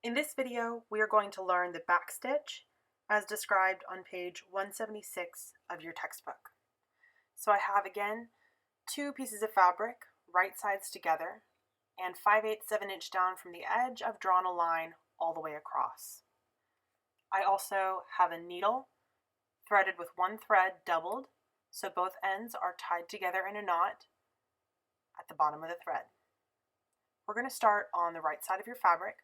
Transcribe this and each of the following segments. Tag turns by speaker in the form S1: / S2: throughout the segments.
S1: In this video, we are going to learn the backstitch as described on page 176 of your textbook. So I have, again, two pieces of fabric, right sides together, and 5/8 7-inch down from the edge. I've drawn a line all the way across. I also have a needle threaded with one thread doubled, so both ends are tied together in a knot at the bottom of the thread. We're going to start on the right side of your fabric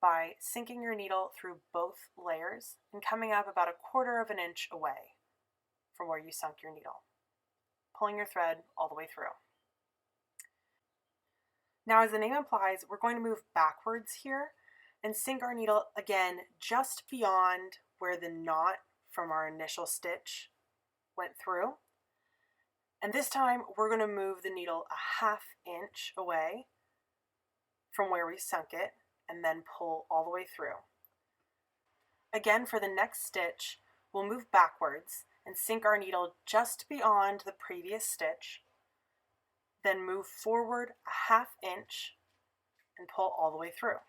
S1: by sinking your needle through both layers and coming up about 1/4 of an inch away from where you sunk your needle, pulling your thread all the way through. Now, as the name implies, we're going to move backwards here and sink our needle again just beyond where the knot from our initial stitch went through. And this time we're going to move the needle 1/2 inch away from where we sunk it and then pull all the way through. Again, for the next stitch, we'll move backwards and sink our needle just beyond the previous stitch, then move forward 1/2 inch and pull all the way through.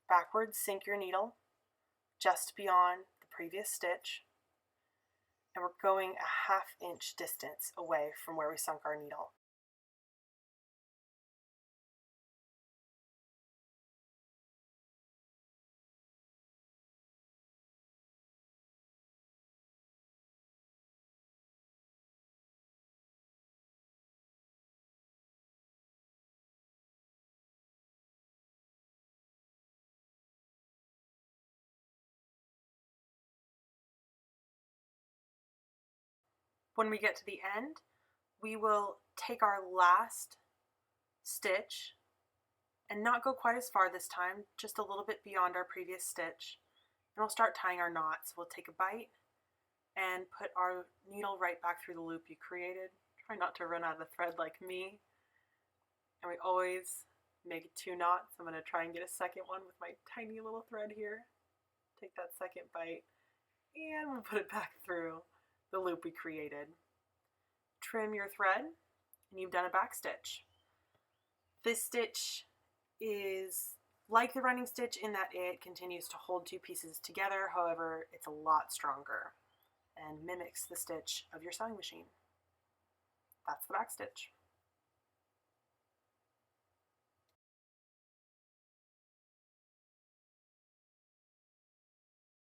S1: Backwards, sink your needle just beyond the previous stitch, and we're going 1/2 inch distance away from where we sunk our needle. When we get to the end, we will take our last stitch and not go quite as far this time, just a little bit beyond our previous stitch, and we'll start tying our knots. We'll take a bite and put our needle right back through the loop you created. Try not to run out of thread like me. And we always make 2 knots. I'm going to try and get a second one with my tiny little thread here. Take that second bite and we'll put it back through the loop we created. Trim your thread and you've done a backstitch. This stitch is like the running stitch in that it continues to hold 2 pieces together. However, it's a lot stronger and mimics the stitch of your sewing machine. That's the backstitch.